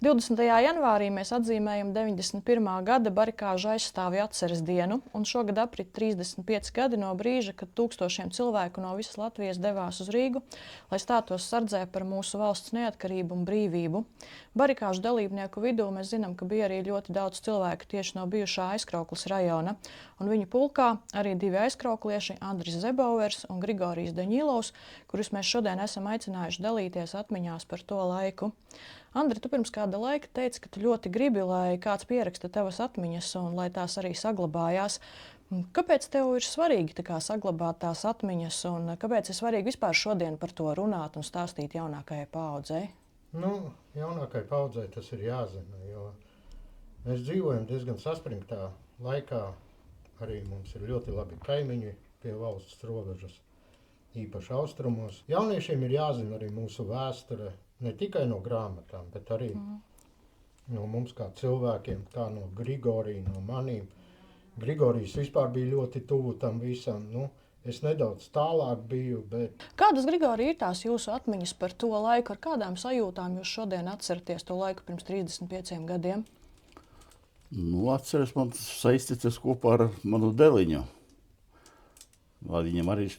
20. janvārī mēs atzīmējam 91. gada barikāžu aizstāvju atceres dienu, un šogad aprit 35 gadi no brīža, kad tūkstošiem cilvēku no visas Latvijas devās uz Rīgu, lai stātos sardzē par mūsu valsts neatkarību un brīvību. Barikāžu dalībnieku vidū mēs zinām, ka bija arī ļoti daudz cilvēku tieši no bijušā Aizkraukles rajona, un viņu pulkā arī divi aizkrauklieši, Andris Zebovers un Grigorijs Daņilovs, kurus mēs šodien esam aicinājuši dalīties atmiņās par to laiku. Andri, tu pirms kāda laika teici, ka tu ļoti gribi, lai kāds pieraksta tavas atmiņas un lai tās arī saglabājās. Kāpēc tev ir svarīgi saglabāt tās atmiņas un kāpēc ir svarīgi vispār šodien par to runāt un stāstīt jaunākajai paaudzei? Jaunākajai paaudzei tas ir jāzina, jo mēs dzīvojam diezgan saspringtā laikā. Arī mums ir ļoti labi kaimiņi pie valsts robežas, īpaši austrumos. Jauniešiem ir jāzina arī mūsu vēsture. Ne tikai no grāmatām, bet arī no mums kā cilvēkiem, kā no Grigorija, no manīm. Grigorijs vispār bija ļoti tuvu tam visam. Es nedaudz tālāk biju, bet... Kādas, Grigorija, ir tās jūsu atmiņas par to laiku? Ar kādām sajūtām jūs šodien atceraties to laiku pirms 35 gadiem? Atceros, man saistīties kopā ar manu deliņu. Viņam arī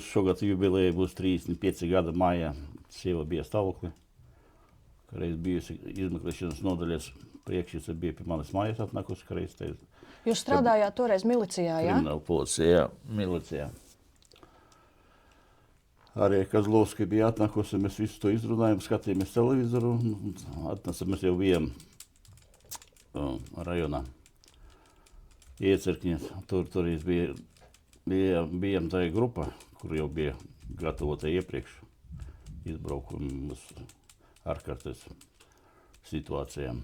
šogad jubileja būs 35 gada maijā. Sieva bija stāvoklī. Reiz bijusi izmeklēšanas nodaļas priekšniece bija pie manis mājās atnākusi, ka reiz teica. Jūs strādājāt toreiz milicijā, jā? Krimināla policijā, milicijā. Arī Kazlovski bija atnākusi, mēs visu to izrunājam, skatījāmies televizoru. Mēs jau bijām rajonā Iecerkņa. Toreiz bijām tā grupa, kur jau bija gatavota iepriekš izbraukumu uz ārkārtas situācijām.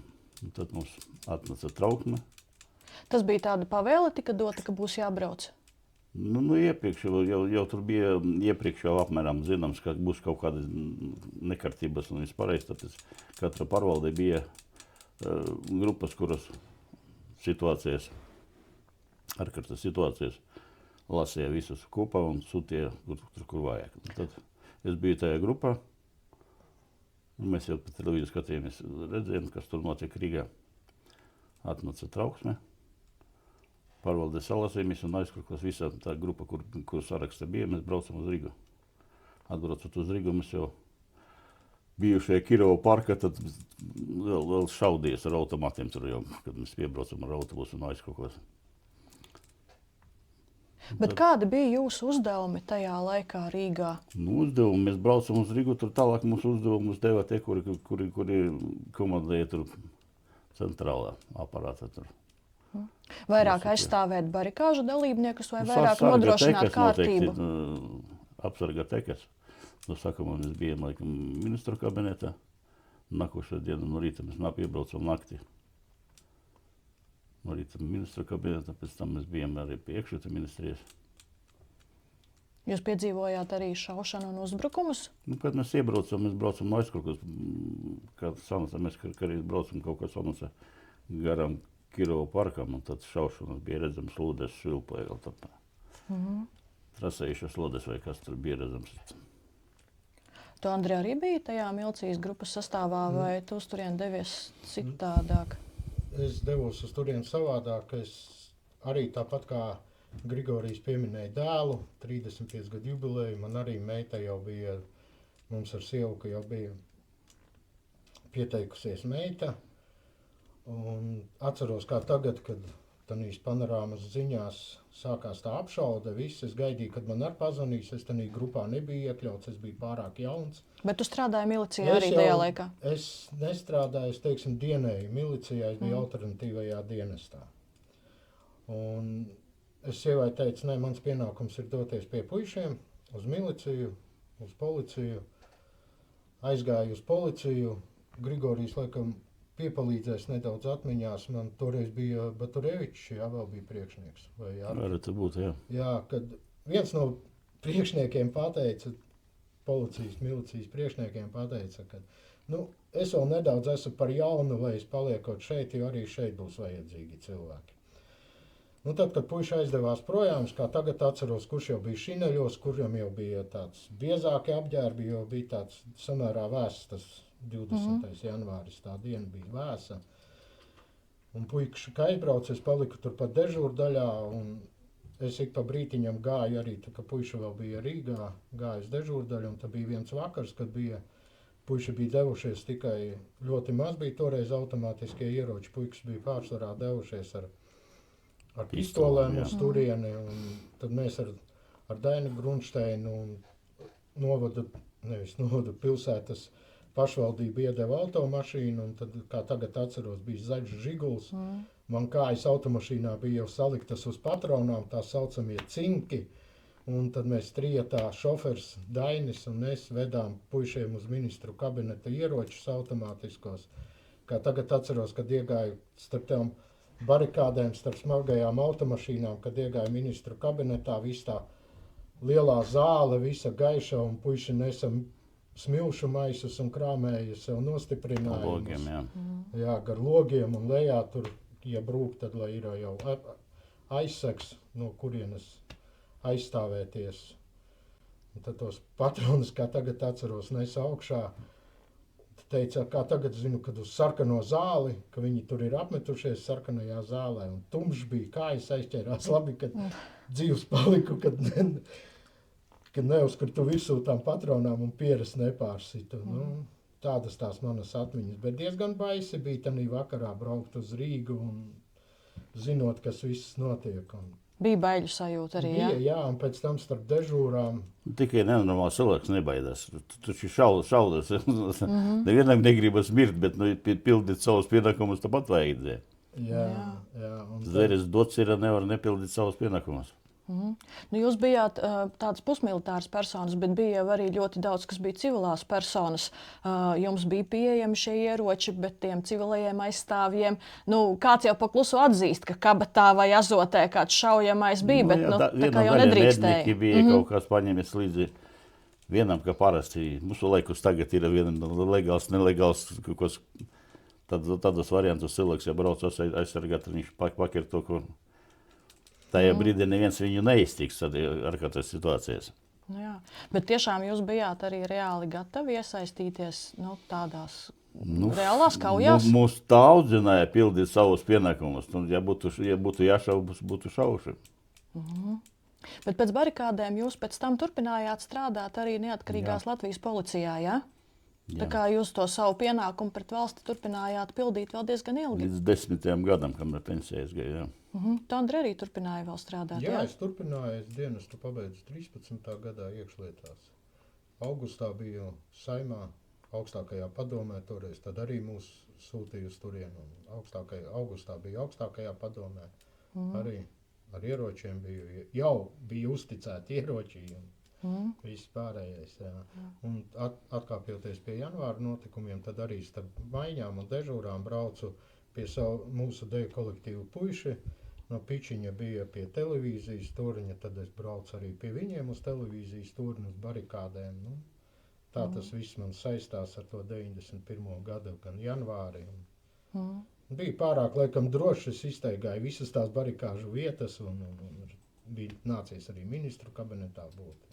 Un tad mums atnāca trauksme. Tas bija tāda pavēle tika dota, ka būs jābrauc? Iepriekš jau tur bija iepriekš jau apmēram zināms, ka būs kaut kādas nekārtības un vispārējais. Tāpēc katra pārvalde bija grupas, kuras situācijas, ārkārtas situācijas lasīja visus kopā un sūtīja, kur vajag. Tad es biju tajā grupā. Mēs jau pa televīziju skatījāmies, redzējām, kas tur notiek Rīgā. Atnāca trauksme. Pārvaldē salasījāmies un aizkruklas visā tā grupa, kur sarakstā bija, mēs braucam uz Rīgu. Atbraucot uz Rīgu, mēs jau bijušajā Kirova parkā, tad vēl šaudījies ar automatiem tur jau, kad mēs piebraucam ar autobusu un aizkruklas. Bet kādi bija jūsu uzdevumi tajā laikā Rīgā? Uzdevumi, mēs braucam uz Rīgu, tur tālāk mūsu uzdevumus deva tie, kuri komandēja tur centrālā aparātā tur. Vairāk aizstāvēt barikāžu dalībniekus vai vairāk nodrošināt kārtību? Apsargāt ekas. Sākumā mēs bijām laikam ministru kabinetā. Nākošā diena no rīta mēs piebraucam naktī. No rīta ministru kabinetā, pēc tam mēs bijām arī pie iekšlietu ministrijas. Jūs piedzīvojāt arī šaušanu un uzbrukumus? Kad mēs iebraucam, mēs braucam no aizkraukas, kad sanāca, mēs arī braucam kaut kā sanāca garām Kirova parkam, un tad šaušanas bija redzams slodes švilpoja vēl tāpā. Trasējušas slodes vai kas tur bija redzams. Tu, Andri, arī bija tajā milicijas grupas sastāvā, vai tu uz turien devies citādāk? Es devos uz turien savādāk. Es arī tāpat kā Grigorijs pieminēja dēlu, 35 gadu jubileju. Man arī meita jau bija, mums ar sievu, ka jau bija pieteikusies meita. Un atceros kā tagad, kad tanīs panorāmas ziņās sākās tā apšaude. Es gaidīju, kad man pazvanīs. Es tanī grupā nebiju iekļauts, es biju pārāk jauns. Bet tu strādāji milicijā arī tajā laikā? Es nestrādāju, dienēju milicijā, es biju alternatīvajā dienestā. Un es sievai teicu, nē, mans pienākums ir doties pie puišiem, uz miliciju, uz policiju. Aizgāju uz policiju. Grigorijs laikam piepalīdzēs nedaudz atmiņās. Man toreiz bija Baturevičs, vēl bija priekšnieks. Varētu būt, jā. Jā, kad viens no priekšniekiem pateica, policijas, milicijas priekšniekiem pateica, ka es vēl nedaudz esmu par jaunu, lai es paliekot šeit, jo arī šeit būs vajadzīgi cilvēki. Tad, kad puiši aizdevās projām, kā tagad atceros, kurš jau bija šineļos, kuriem jau bija tāds biezāki apģērbi, jo bija tāds samērā vēsts tas 20. janvāris, tā diena bija vēsa. Un puikas, kā aizbrauc, es paliku turpat dežūru daļā, un es ik pa brītiņam gāju arī, tā kā puiši vēl bija Rīgā, gāju uz dežūru daļu, un tā bija viens vakars, kad puiši bija devušies tikai ļoti maz, bija toreiz automātiskie ieroči, puikas bija pārsvarā devušies ar pistolēm uz turieni, un tad mēs ar Dainu Grunšteinu novadu pilsētas pašvaldību iedeva automašīnu, un tad, kā tagad atceros, bija zaļš Žiguls. Man kājas automašīnā bija jau saliktas uz patronām, tā saucamie cinki, un tad mēs trietā šofers Dainis un es vedām puišiem uz ministru kabineta ieročus automātiskos. Kā tagad atceros, kad iegāju starp tām barikādēm, starp smagajām automašīnām, kad iegāju ministru kabinetā, viss tā lielā zāle, visa gaiša, un puiši nesam smilšu maisus un krāmēja sev nostiprinājumus. Jā, gar logiem un lejā tur, ja brūk, tad lai ir jau aizseks, no kurienes aizstāvēties. Un tad tos patronus, kā tagad atceros, nesa augšā. Teica, kā tagad zinu, kad uz sarkano zāli, ka viņi tur ir apmetušies sarkanajā zālē, un tumšs bija, kājas aizķērās labi, kad dzīvs paliku, kad neuzkritu virsū tām patronām un pieras nepārsitu. Tādas tās manas atmiņas, bet diezgan baisi bija tanī vakarā braukt uz Rīgu un zinot, kas viss notiek. Bija baiļu sajūta arī, jā? Jā, un pēc tam starp dežūrām. Tikai nenormāls cilvēks nebaidās. Tu taču šaudas. Nevienam negribas mirt, bet pildīt savus pienākumus tāpat vajadzēja. Jā. Zveres dots ir, nevar nepildīt savus pienākumus. Jūs bijāt tādas pusmilitāras personas, bet bija jau arī ļoti daudz, kas bija civilās personas. Jums bija pieejami šie ieroči, bet tiem civilajiem aizstāvjiem, kāds jau pakluso atzīst, ka kabatā vai azotē kāds šaujamais bija, bet tā kā jau nedrīkstēja. Medniki bija kaut kāds paņemies līdzi vienam, ka parasti mūsu laikus tagad ir legāls, nelegāls, tādos variantus cilvēks, ja brauc aizsargāt, viņš pakir to, ko tajā brīdī neviens viņu neiztiks ar katras situācijas. Jā, bet tiešām jūs bijāt arī reāli gatavi iesaistīties tādās reālās kaujās? Mūs tā audzināja pildīt savus pienākumus. Ja būtu jāšaubu, būtu šauši. Bet pēc barikādēm jūs pēc tam turpinājāt strādāt arī neatkarīgās Latvijas policijā, jā? Tā kā jūs to savu pienākumu pret valsti turpinājāt pildīt vēl diezgan ilgi? Līdz 10. gadam, kamēr pensijas gāja, jā. Tu, Andri, arī turpināji vēl strādāt, jā? Jā, es turpināju, es dienestu pabeidzu 13. gadā iekšlietās. Augustā biju Saimā, augstākajā padomē toreiz, tad arī mūs sūtīja uz turienu. Augustā biju augstākajā padomē, arī ar ieročiem biju, jau bija uzticēti ieroči. Viss pārējais, jā. Un atkāpjoties pie janvāra notikumiem, tad arī starp maiņām un dežūrām braucu pie mūsu deju kolektīvu puiši. No Pičiņa bija pie televīzijas turņa, tad es braucu arī pie viņiem uz televīzijas turņu, uz barikādēm. Tā tas viss man saistās ar to 91. gadu, gan janvāri. Bija pārāk, laikam, droši, es izteigāju visas tās barikāžu vietas un bija nācies arī ministru kabinetā būt.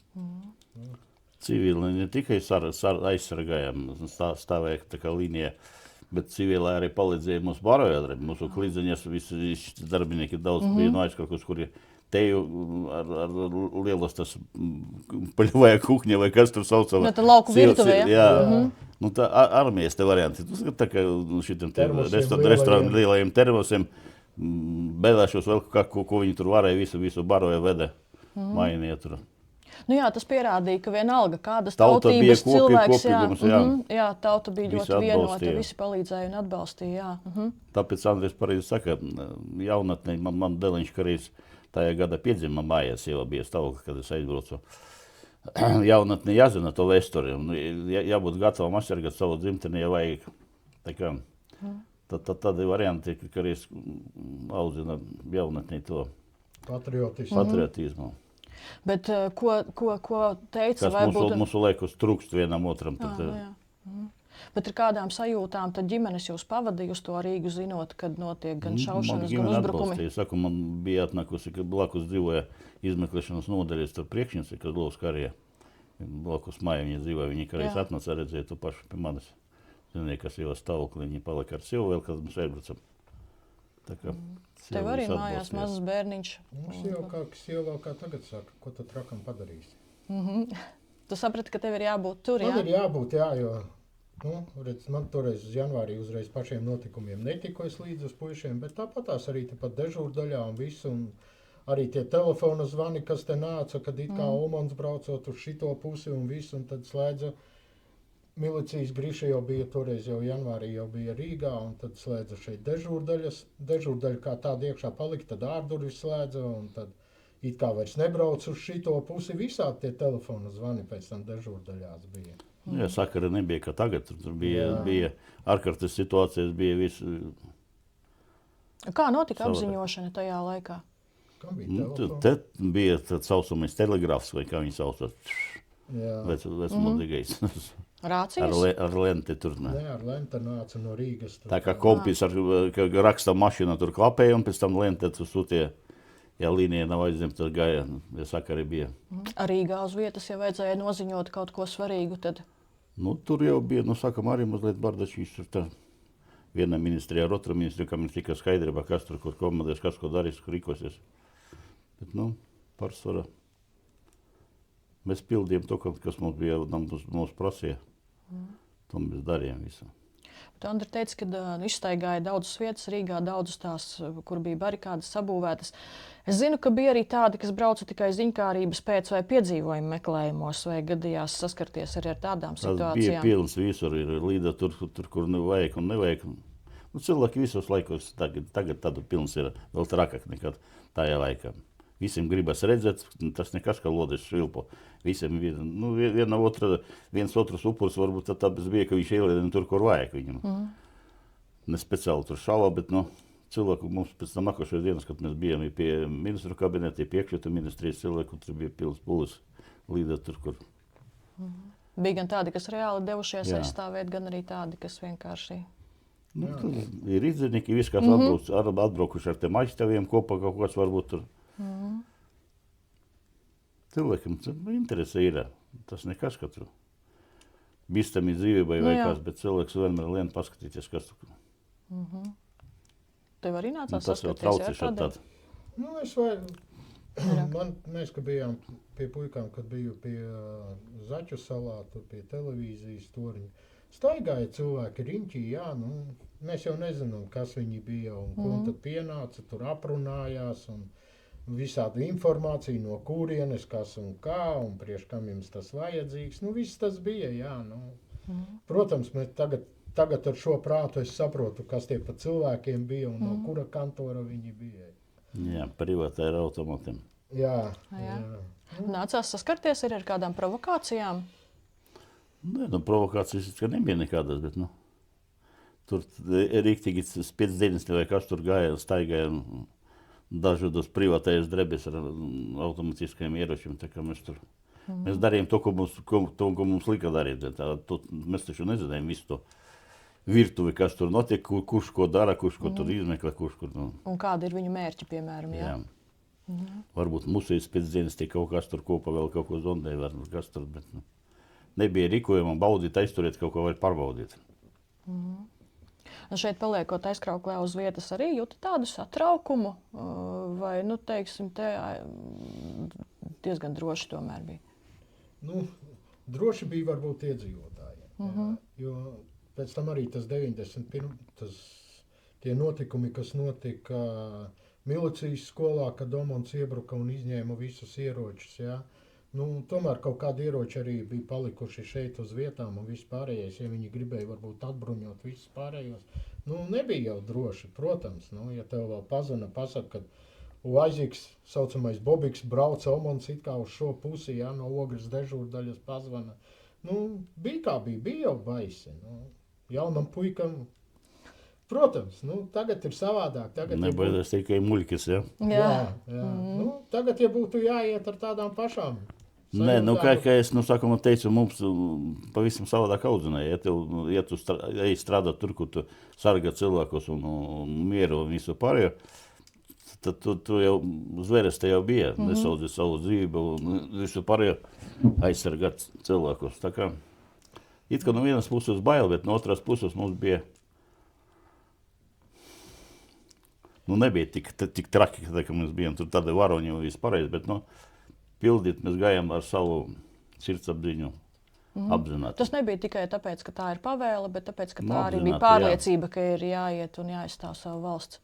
Civili ne tikai aizsargājām, stāvēja tā kā līnija, bet civilē arī palīdzēja mūsu barojādari. Mūsu klīdzeņas visi darbinieki daudz bija no aizkarkus, kuri teju ar lielas tas paļoja kuhņa vai kas tur saucama. Tā lauku virtuvē, jā? Tā armijas te varianti. Tā kā šitam restorānu lielajiem termosiem, bēdāšos vēl, ko viņi tur varēja, visu baroja veda mainīja tur. Jā, tas pierādīja, ka vienalga kādas tautības cilvēks, tauta bija ļoti vienota, visi palīdzēja un atbalstīja. Tāpēc Andris pareizi saka, jaunatnē man deliņš karīs tajā gada piedzima mājās, jau bija stāvokli, kad es aizbraucu. Jaunatnē jāzina to vēsturi, jābūt gatavam aizsargāt savu dzimteni, ja vajag. Tā kā, tādi varianti, ka arī audzina jaunatnē to patriotismu. Bet ko teica? Kas mūsu laikus trūkst vienam otram. Bet ar kādām sajūtām tad ģimenes jūs pavadīja uz to Rīgu, zinot, kad notiek gan šaušanas, gan uzbrukumi? Saku, man bija atnākusi, ka blakus dzīvoja izmeklēšanas nodaļas tur priekšniece, kad Lovs karija. Blakus māja viņa dzīvoja, viņa karīs atnāca redzēja to pašu pie manis. Ziniet, kas jau stāvokli, viņi palika ar sivu vēl, kad mums aizbraucam. Tā kā Tev arī mājās mazs bērniņš. Mums jau sieva kā tagad saka, ko tu trakam padarīsi. Tu saprati, ka tev ir jābūt tur, jā? Man ir jābūt, jā, jo redz, man toreiz uz janvārī uzreiz pašiem notikumiem netiku es līdz uz puišiem, bet tāpatās arī tepat dežūrdaļā un visu. Un arī tie telefona zvani, kas te nāca, kad it kā Omans braucot uz šito pusi un visu, un tad slēdza milicijas Griša jau bija toreiz, jau janvārī jau bija Rīgā, un tad slēdza šeit dežūrdaļa kā tāda iekšā palika, tad ārdurvis slēdza, un tad it kā vairs nebrauc uz šito pusi, visādi tie telefona zvani pēc tam dežūrdaļās bija. Jā, sakara nebija, ka tagad tur bija ārkārtas situācijas, bija visu. Kā notika apziņošana tajā laikā? Kam bija telefons? Te bija tāds sausumais telegrāfs, vai kā viņi saucot, vecmodīgais. Rācijas? Ar lenti tur. Nē, ar lenta nāca no Rīgas. Tā kā kompis ar raksta mašīnu tur klapēja, un pēc tam lenti sūtīja. Ja līnija nav aizņemta, tad gāja, ja sakari bija. Rīgā uz vietas, ja vajadzēja noziņot kaut ko svarīgu, tad? Tur jau bija, sakam, arī mazliet bardačīs tur tā. Viena ministrija ar otru ministriju, kam ir tikai skaidrība, kas tur, kur komandēs, kas ko darīs, kur rīkosies. Bet, pārsvarā. Mēs pildījām to, kas mums bija, mums prasīja. To mēs darījām visu. Andri teica, ka izstaigāja daudzas vietas Rīgā, daudzas tās, kur bija barikādas sabūvētas. Es zinu, ka bija arī tādi, kas brauca tikai ziņkārības pēc vai piedzīvojumu meklējumos, vai gadījās saskarties arī ar tādām situācijām. Tas bija pilns visur, ir līda tur, kur nevajag un nevajag. Cilvēki visos laikos, tagad tādu pilns ir vēl trakāk nekad tajā laikā. Visiem gribas redzēt, tas nekas, ka lodes švilpo. Visiem viens otrs upurs varbūt tāpēc bija, ka viņš ielēdina tur, kur vajag viņam. Ne speciāli tur šāvā, bet cilvēku mums pēc tam nākošais dienas, kad mēs bijām pie ministru kabineta, pie iekšļietu ministrijas cilvēku, tur bija pils pulis līdz tur, kur. Bija gan tādi, kas reāli devušies aizstāvēt, gan arī tādi, kas vienkārši. Ir izdzirnieki, viss, kas atbraukuši ar tiem aizstāviem kopā, kaut kas varbūt tur. Cilvēkiem interese ir. Tas nekas, ka tur bīstami dzīvībai vai kas, bet cilvēks vienmēr lien paskatīties, kas tur. Tev arī nācās tas jau traucīši ar tādu. Mēs, kad bijām pie puikām, kad biju pie Zaķu salā, tur pie televīzijas toriņa, staigāja cilvēki riņķī, mēs jau nezinām, kas viņi bija un ko tad pienāca, tur aprunājās un visādu informāciju, no kurienes, kas un kā, un priekš kam jums tas vajadzīgs. Viss tas bija, Protams, mēs tagad ar šo prātu es saprotu, kas tie pa cilvēkiem bija un no kura kantora viņi bija. Jā, privātā ir automatiem. Jā. Nācās saskarties arī ar kādām provokācijām? Nē, provokācijas nebija nekādas, bet, tur rīktīgi pēc 90 vai kas tur gāja, staigāja dažādos privātais drebes ar automatiskajiem ieročiem, tā kā mēs tur. Mēs darījām to, ko mums lika darīt. Mēs taču nezinājām visu to virtuvi, kas tur notiek, kurš ko dara, kurš ko tur izmeklē, kurš kur. Un kādi ir viņu mērķi, piemēram, jā? Varbūt mūsīs pēc dienas tie kaut kas tur kopā vēl kaut ko zondēja, varbūt kas tur, bet nebija rīkojuma baudīt, aizturēt, kaut ko var pārbaudīt. Un šeit paliekot aizkrauklē uz vietas arī jūti tādu satraukumu, vai, teiksim, te diezgan droši tomēr bija? Droši bija varbūt iedzīvotājiem, jo pēc tam arī tas 91, tie notikumi, kas notika milicijas skolā, kad Omans iebruka un izņēma visus ieročus, tomēr kaut kādi ieroči arī bija palikuši šeit uz vietām un viss pārējais, ja viņi gribēja varbūt atbruņot visus pārējos. Nebija jau droši, protams, ja tev vēl pazvana, pasaka, kad Uaziks, saucamais Bobiks, brauca Omans it kā uz šo pusi, no Ogres dežūrdaļas pazvana. Bija kā bija jau baisi. Jaunam puikam, protams, tagad ir savādāk. Nebaidās tikai muļķis, ja? Jā. Tagad, ja būtu jāiet ar tādām pašām. Nē, kā es teicu, mums pavisam savādāk audzināja. Ja tu strādā tur, kur tu sargā cilvēkus un mieru un visu pārējo, tad tu jau zveres te jau bija. Nesaudzi savu dzīvību un visu pārējo aizsargāt cilvēkus. Tā kā It kā no vienas puses bail, bet no otras puses mums bija, nebija tik traki, ka mēs bijām tur tādi varoņi un viss pareizi, bet, pildīt mēs gājām ar savu sirdsapziņu apzināti. Tas nebija tikai tāpēc, ka tā ir pavēle, bet tāpēc, ka tā arī bija Apzināti, pārliecība, ka ir jāiet un jāizstāv savu valsts.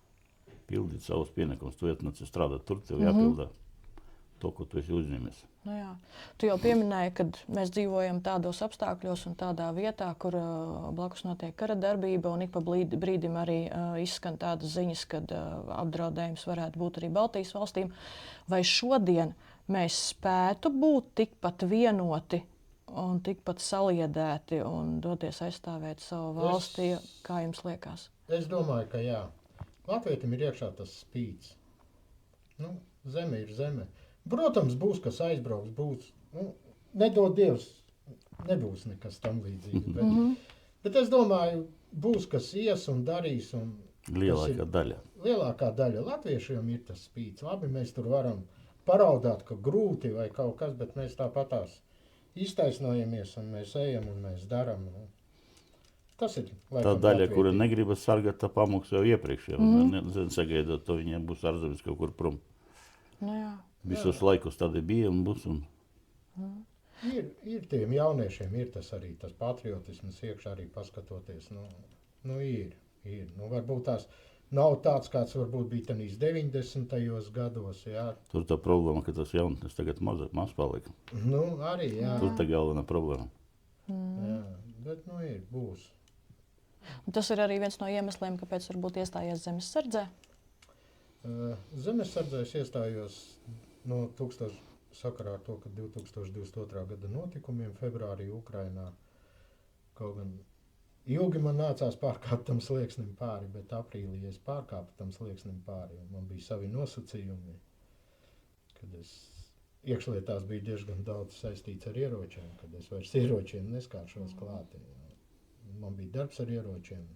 Pildīt savus pienākumus, tu ietnāci strādāt tur, tev jāpildā to, ko tu esi uzņēmies. Nu jā. Tu jau pieminēji, ka mēs dzīvojam tādos apstākļos un tādā vietā, kur blakus notiek kara darbība, un ik pa brīdim arī izskan tādas ziņas, kad apdraudējums varētu būt arī Baltijas valstīm. Vai šodien mēs spētu būt tikpat vienoti un tikpat saliedēti un doties aizstāvēt savu valsti, kā jums liekas? Es domāju, ka jā. Latvijam ir iekšā tas spīts. Zeme ir zeme. Protams, būs kas aizbrauks, būs, nedod Dievs, nebūs nekas tam līdzīgi. Bet es domāju, būs kas ies un darīs. Un Lielākā daļa latviešiem ir tas spīts. Labi, mēs tur varam paraudāt, ka grūti vai kaut kas, bet mēs tāpatās iztaisnojamies un mēs ejam un mēs daram. Tas ir tā daļa, kura negribas sargāt, tā pamūks jau iepriekš. Sagaidot, to viņiem būs ārzemes kaut kur prom. Visos laikos tādi bija un būs. Ir tiem jauniešiem, ir tas arī tas patriotisms iekšā arī paskatoties. Ir. Varbūt tās nav tāds, kāds varbūt bija tanīs 90. gados. Jā. Tur tā problēma, ka tas jaunatnes tagad maz palika. Arī, jā. Tur tā galvenā problēma. Jā, bet būs. Un tas ir arī viens no iemesliem, kāpēc varbūt iestājies Zemessardzē? Zemessardzē es iestājos sakarā ar to, ka 2022. gada notikumiem februārī Ukrainā kaut gan ilgi man nācās pārkāpt tam slieksnim pāri, bet aprīlī es pārkāpu tam slieksnim pāri. Man bija savi nosacījumi, kad es iekšlietās biju diezgan daudz saistīts ar ieročiem, kad es vairs ieročiem neskāršos klāti. Man bija darbs ar ieročiem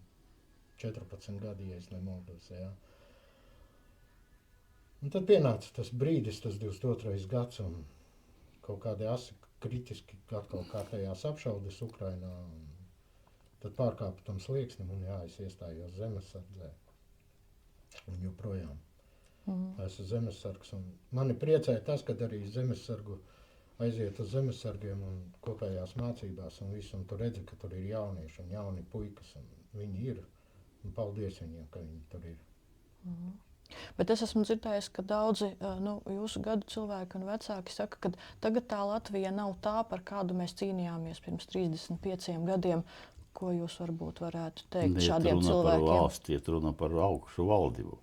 14 gadi, ja es nemaldos. Jā. Un tad pienāca tas brīdis, tas 22. gads, un kaut kādi asi kritiski atkal kārtējās apšaudes Ukrainā. Tad pārkāpu tam slieksnim un es iestājos Zemessardzē. Un joprojām esmu zemessargs. Mani priecēja tas, ka arī zemessargu aiziet uz zemessargiem un kopējās mācībās un visu. Un tu redzi, ka tur ir jaunieši un jauni puikas. Un viņi ir. Un paldies viņiem, ka viņi tur ir. Bet es esmu dzirdējis, ka daudzi jūsu gadu cilvēki un vecāki saka, ka tagad tā Latvija nav tā, par kādu mēs cīnījāmies pirms 35 gadiem. Ko jūs varbūt varētu teikt šādiem cilvēkiem? Par valsti, iet runa par augšu valdību.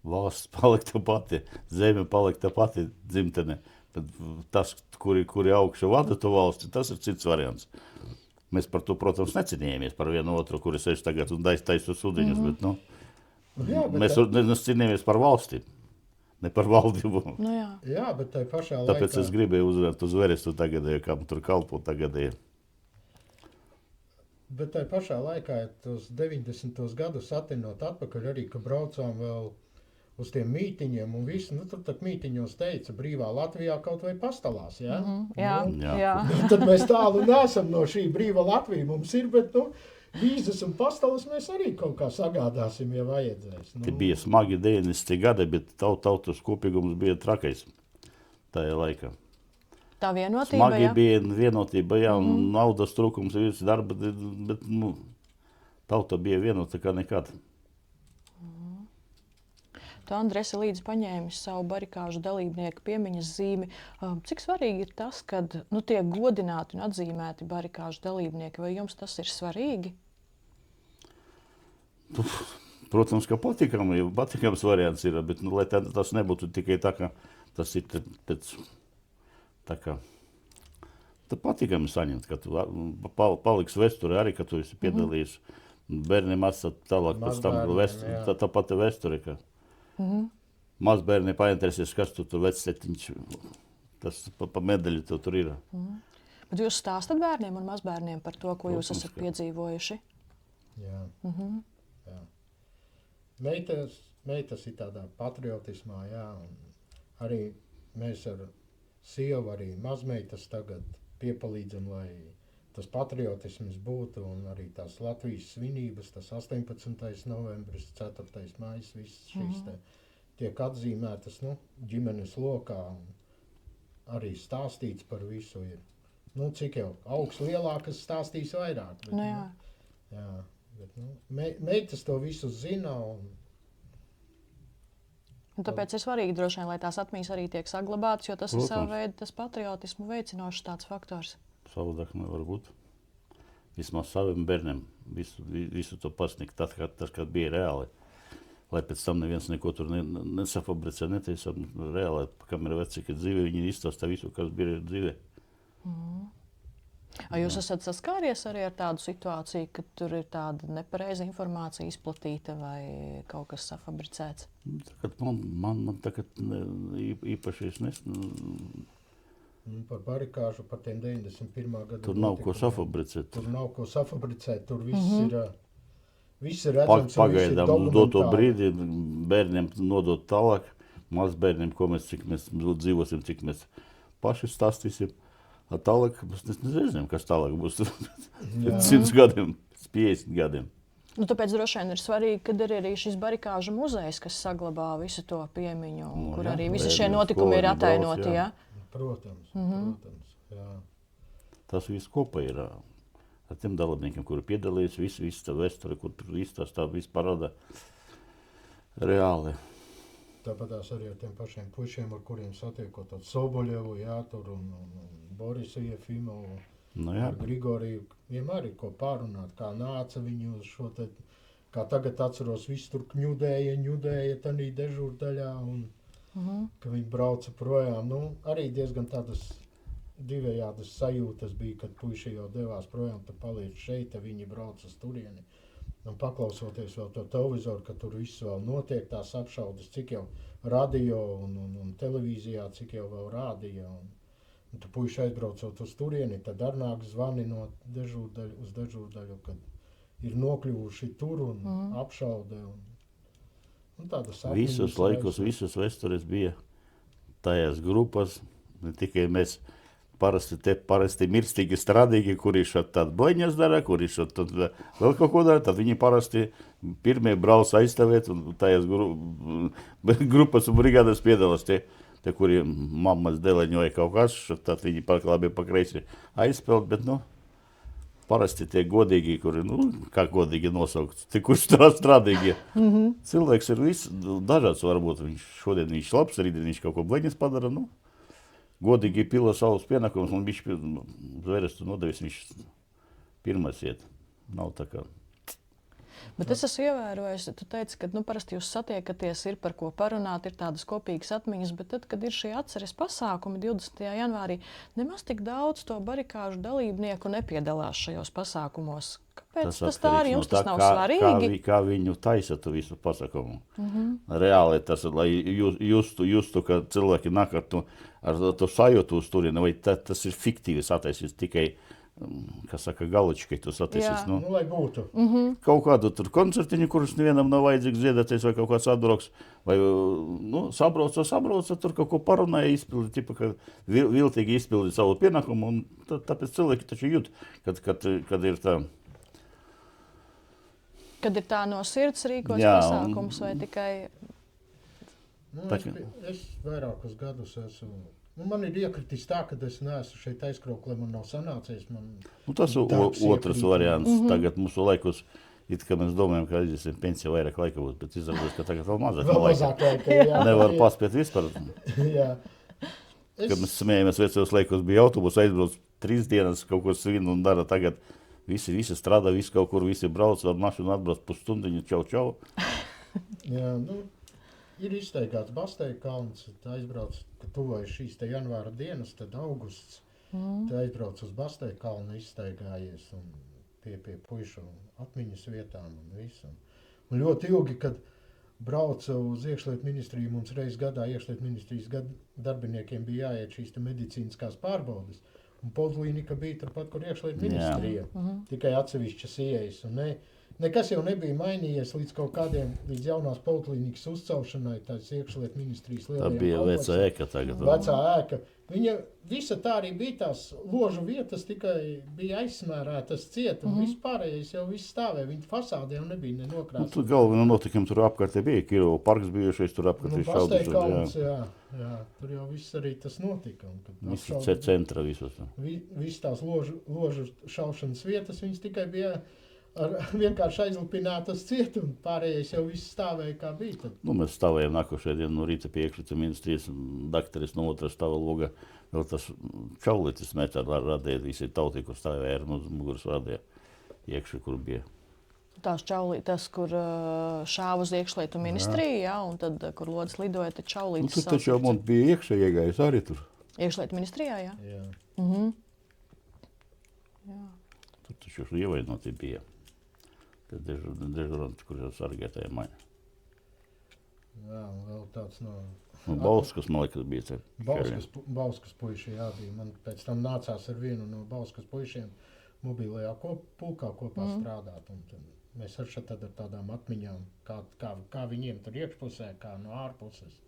Valsts palika tā pati, zeme palika tā pati dzimtene. Bet tas, kuri augšu vada to valsti, tas ir cits variants. Mēs par to, protams, necinījāmies par vienu otru, kuri sēž tagad un taisu sudiņus, bet mēs cīnījāmies par valsti, ne par valdību. Jā, bet tai pašā laikā... Tāpēc es gribēju uzrunāt uz Verestu tagadēju, kam tur kalpo tagadēju. Bet tai pašā laikā, tos 90. gadus atinot atpakaļ arī, ka braucām vēl uz tiem mītiņiem un visu, tur tak mītiņos teica, brīvā Latvijā kaut vai pastalās, jā? Jā. Tad mēs tālu nesam no šī brīvā Latvija mums ir, bet, vīzas un pastalas mēs arī kaut kā sagādāsim, ja vajadzēs. Te bija smagi 90. gadi, bet tautas kopīgums bija trakais tajā laikā. Tā vienotība, smagi bija vienotība, jā, un naudas trūkums ir visu darba, bet tauta bija vienota kā nekad. Tu, Andri, esi līdzi paņēmis savu barikāžu dalībnieku piemiņas zīmi. Cik svarīgi ir tas, kad tiek godināti un atzīmēti barikāžu dalībnieki? Vai jums tas ir svarīgi? Protams, ka patīkams variants ir, bet lai tas nebūtu tikai tā, ka tas ir tā kā patīkami saņemt, ka tu paliks vēsture arī, ka tu esi piedalījies. Bērniem atstāt tālāk pēc tam tā pati vēsture, ka mazbērni painteresēs, kas tu tur vecetiņš, tas pa medaļu tu tur ir. Bet jūs stāstat bērniem un mazbērniem par to, ko jūs esat piedzīvojuši? Jā. Jā. Meitas ir tādā patriotismā, jā, un arī mēs ar sievu, arī mazmeitas tagad piepalīdzam, lai tas patriotisms būtu un arī tās Latvijas svinības, tas 18. novembris, 4. maijs, viss šīs tiek atzīmētas, ģimenes lokā un arī stāstīts par visu ir. Cik jau augsts lielākas stāstīs vairāk. Bet, jā, bet, meitas to visu zina un tāpēc ir svarīgi droši vien, lai tās atmiņas arī tiek saglabātas, jo tas ir sava veida tas patriotismu veicinošs tāds faktors. Savādāk nevar būt. Vismaz saviem bērniem visu to pasniegt, tas, kad bija reāli. Lai pēc tam neviens neko tur nesafabricē, netiesa reāli, kam ir vecāki dzīve, viņi izstāsta visu, kas bija dzīve. Jūs esat saskāries arī ar tādu situāciju, ka tur ir tāda nepareiza informācija izplatīta vai kaut kas safabricēts? Man tagad īpaši es par barikāžu, par tiem 91. gadu. Tur nav ko safabricēt. Tur nav ko safabricēt, tur viss ir redzams. Pagaidām doto brīdi bērniem nodot tālāk, mazbērniem, cik mēs dzīvosim, cik mēs paši stāstīsim. Tālāk, mēs nezinām, kas tālāk būs pēc 100 gadiem, 50 gadiem. Tāpēc droši vien ir svarīgi, kad ir arī šis barikāžu muzejs, kas saglabā visu to piemiņu, kur arī visi šie notikumi ir atainoti. Protams, jā. Tas viss kopā ir ar tiem dalībniekiem, kuri piedalījās, viss tā vēsture, kur izstāstā, viss parāda reāli. Tāpatās arī ar tiem pašiem pušiem, ar kuriem satiekot ar Soboļevu, tur un Borisu Jefimovu, ar Grigoriju. Vienmēr ir ko pārunāt, kā nāca viņi uz šo te, kā tagad atceros, viss tur ņudēja tanī dežūrdaļā un ka viņi brauca projām. Arī diezgan tādas divējādas sajūtas bija, kad puiši jau devās projām, tad paliec šeit, viņi brauc uz turieni. Un paklausoties vēl to televizoru, ka tur viss vēl notiek, tās apšaudas, cik jau radio un televīzijā, cik jau vēl rādīja. Un tu puiši aizbraucot uz turieni, tad ar nāk zvani no dežūrdaļu uz dežūrdaļu, kad ir nokļuvuši tur un apšaude. Un tādas visus laikus, visas vēstures bija tajās grupas, ne tikai mēs. Parasti mirstīgi strādīgi, kuri šeit tādu bleņas dara, kuri šeit vēl kaut ko dara, tad viņi parasti pirmie brauc aizstāvēt un tajās grupas un brigādas piedalās tie, kuri mammas deleņoja kaut kas, tad viņi labi pa kreisi aizspēlt, bet parasti tie godīgi, kuri, kā godīgi nosaukt, tie, kuri strādīgi. Cilvēks ir viss dažāds varbūt, šodien viņš labs, rītdien viņš kaut ko bleņas padara, godīgi pila savus pienākumus, un viņš zverestu nodevis, viņš pirmais iet. Nav tā kā. Bet es esmu ievērojis, tu teici, ka parasti jūs satiekaties, ir par ko parunāt, ir tādas kopīgas atmiņas, bet tad, kad ir šie atceres pasākumi 20. janvārī, nemaz tik daudz to barikāžu dalībnieku nepiedalās šajos pasākumos. Kāpēc tas tā arī jums tas nav svarīgi? Kā viņu taisa tu visu pasākumu. Reāli tas, lai justu, ka cilvēki nāk ar to sajūtu uz turieni, vai tas ir fiktīvs attaisīs tikai, kas saka, galočikai tu sataisīs. Lai būtu. Kaut kādu tur koncertiņu, kurus nevienam nav vajadzīgs dziedāties, vai kaut kāds atbrauks, vai sabrauca, tur kaut ko parunāja, izpildi, ka viltīgi izpildi savu pienākumu, un tāpēc cilvēki taču jūt, kad ir tā. Kad ir tā no sirds rīkots pasākums vai tikai? Es vairākus gadus esmu. Man ir iekritis tā, ka es neesmu šeit aizkrauklē, man nav sanācies. Tas otrs variants. Tagad mūsu laikos, kā mēs domājam, ka aiziesim pensiju vairāk laika būs, bet izrādās, ka tagad vēl mazāk laika. Nevar paspēt vispār. Kad mēs smējamies vecajos laikos, bija autobus, aizbrauc 3 dienas, kaut ko svin un dara tagad. Visi strādā, visi kaut kur, visi brauc, ar mašīnu atbrauc pusstundiņu, čau. Jā, ir izteigāts Basteja kalns, aizbrauc, ka tuvojas šīs te janvāra dienas, tad augusts, tad aizbrauc uz Basteja kalnu, izsteigājies un pie puišu atmiņas vietām un visu. Un ļoti ilgi, kad brauca uz iekšlietu ministriju, mums reiz gadā iekšlietu ministrijas darbiniekiem bija jāiet šīs te medicīniskās pārbaudes. Un poliklinika bija turpat, kur iekšlietu ministrija, tikai atsevišķas ieejas. Un nekas jau nebija mainījies līdz kaut kādiem, līdz jaunās poliklīnikas uzcelšanai, tās iekšlietu ministrijas Tā lielajiem bija vecā kompleksiem. ēka tagad. Vecā ēka. Viņa visa tā arī bija tās ložu vietas, tikai bija aizsmērētas ciet, un vispārējais jau viss stāvēja. Viņa fasāde jau nebija Nu, nenokrāsota. tur galvenā notikuma tur apkārtē bija. Kirova parks bijušais, tur apkārt Nu, ir Pastei šaudus. kalns, jā, tur jau viss arī tas notika. Un, kad Visi apšauda- centra visos. Visas tās ložu šaušanas vietas, viņas tikai bija vienkārši aizlipinātas ciet, un pārējais jau viss stāvēja kā bija. Tad, Nu, mēs stāvējām nākošajā dienā no rīta pie iekšlietu ministrijas, dakteris no otras stāva loga. Vēl tas čaulitis metā radīja, visi tauti, kur stāvēja ar uz muguras radīja iekšā, kur bija. Tās čaulītes, kur šāva uz iekšlietu ministriju, jā, un tad, kur lodes lidoja, tad Nu, čaulītes tur taču jau man bija iekšā iegājis arī tur. Iekšlietu ministrijā, jā? jā. Jā. Tur taču ievainoti bija. Tad dežuranti, kur jau sargētāja maņa. Jā, un vēl tāds no Bauskas, man liekas, bija te. Bauskas puiši, jā, bija. Man pēc tam nācās ar vienu no Bauskas puišiem mobilajā pulkā kopā strādāt. Un tad mēs ar tādām atmiņām, kā viņiem tur iekšpusē, kā no ārpuses.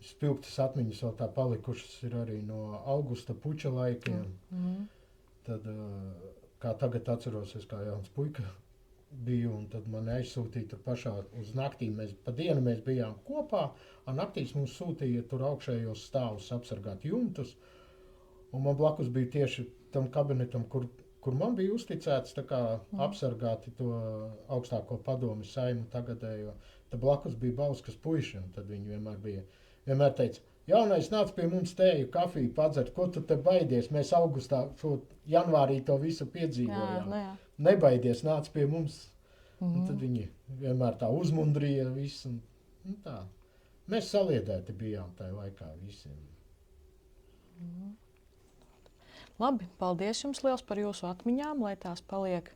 Spilgtas atmiņas vēl tā palikušas ir arī no Augusta Puča laikiem. Tad, kā tagad atceros, es kā jauns puika biju, un tad man aizsūtīja tur pašā uz naktīm. Pa dienu mēs bijām kopā, a naktīs mums sūtīja tur augšējos stāvus apsargāt jumtus, un man blakus bija tieši tam kabinetam, kur man bija uzticēts tā kā apsargāti to augstāko padomi saimu tagadējo. Tad blakus bija Bauskas puiši, un tad viņi vienmēr teica, jaunais nāc pie mums tēju, kafiju padzert, ko tu te baidies? Mēs augustā, janvārī to visu piedzīvojām. Jā. Nebaidies, nāc pie mums. Un tad viņi vienmēr tā uzmundrīja visu. Un tā. Mēs saliedēti bijām tajā laikā visiem. Labi, paldies jums liels par jūsu atmiņām, lai tās paliek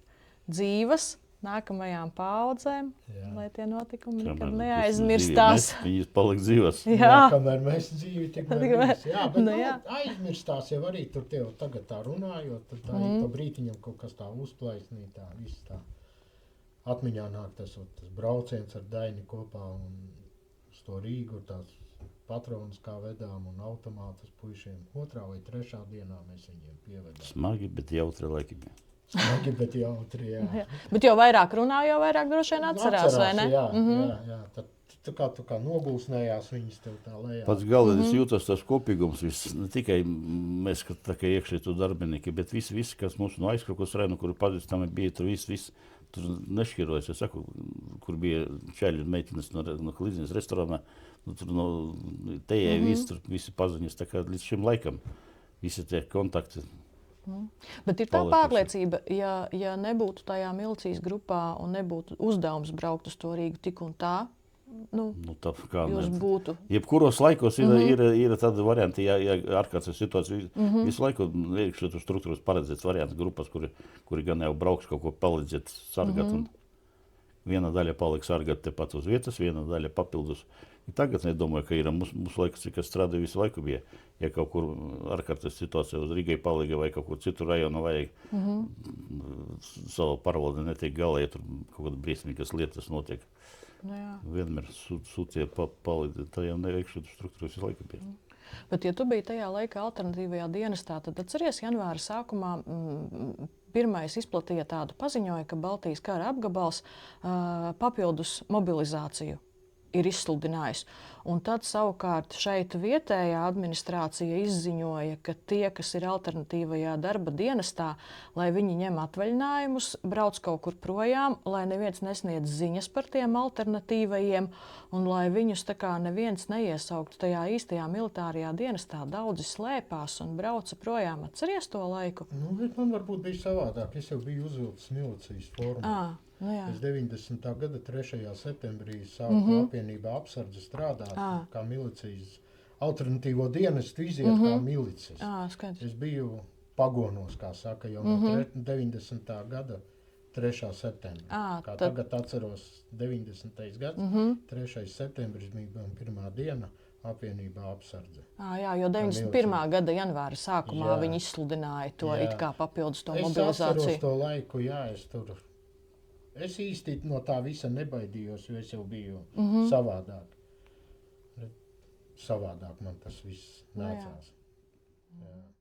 dzīvas nākamajām paaudzēm, Jā. lai tie notikumi nekad Kamēr neaizmirstās. Viņas paliek dzīvas. Jā, Kamēr mēs dzīvi tikmēr Tikmēr. bijis. Jā, bet Nu jā. aizmirstās jau arī tur tev tagad tā runājot, tad tā pa brītiņam kaut kas tā uzplaisnī, tā viss tā. Atmiņā nāk tas brauciens ar Daini kopā un uz to Rīgu, tās patronas kā vedām un automātus puišiem. 2. vai 3. dienā mēs viņiem pievedām. Smagi, bet jautri laiki bija. Smagi, bet jautri, jā. jā. Bet jo vairāk runā, jo vairāk droši vien atcerās, vai ne? Jā, jā. Tad tā kā nogulsnējās viņas tev tā lejā. Pats galvenais jūtas tas kopīgums, ne tikai mēs, tā kā iekšlietu darbinieki, bet visi, kas mums no aizkraukos rēnu, kuri pazīstami bija, tur viss tur nešķirojas. Es saku, kur bija čaļi meitenes no Klīzijas restorānā, tur no tejai visi paziņas, tā kā līdz šim laikam visi tie kontakti. Bet ir tā pārliecība, ja nebūtu tajā milicijas grupā un nebūtu uzdevums braukt uz to Rīgu tik un tā, Tā kā jūs būtu. Jebkuros laikos ir tāda varianti, ja ārkārtas situācija, visu laiku iekšlietu struktūras paredzēts variants grupas, kuri gan jau brauks kaut ko palīdzēt sargāt. Un viena daļa paliks sargāt tepat uz vietas, viena daļa papildus. Tagad es domāju, ka ir mūsu laiks, kas strādā visu laiku bija. Ja kaut kur ārkārtas situācija uz Rīgai palīga vai kaut kur citur rajonu vajag savu pārvaldi netiek galā, ja tur kaut kāda briesmīgas lietas notiek. Vienmēr sūtīja palīdzi, tā jau neveikšana struktūras visu laiku bija. Bet, ja tu biji tajā laikā alternatīvajā dienestā, tad atceries janvāra sākumā pirmais izplatīja tādu paziņoju, ka Baltijas kara apgabals papildus mobilizāciju ir izsludinājis. Un tad savukārt šeit vietējā administrācija izziņoja, ka tie, kas ir alternatīvajā darba dienestā, lai viņi ņem atvaļinājumus, brauc kaut kur projām, lai neviens nesniedz ziņas par tiem alternatīvajiem un lai viņus tā kā neviens neiesauktu tajā īstajā militārajā dienestā. Daudzi slēpās un brauca projām. Atceries to laiku? Bet man varbūt bija savādāk. Es jau biju uzvilcis milicijas formā. Es 90. gada 3. septembrī sāku apvienībā apsardzi strādāt kā milicijas alternatīvo dienestu iziet kā milicis. Es biju pagonos, kā saka, jau no 90. gada 3. septembrī. Kā tagad atceros 90. gads, 3. septembris bija pirmā diena apvienībā apsardze. Jā, jo 91. gada janvāra sākumā viņi izsludināja to it kā papildus to mobilizāciju. Es atceros to laiku, es tur es īsti no tā visa nebaidījos, jo es jau biju savādāk. Savādāk man tas viss nācās. Jā.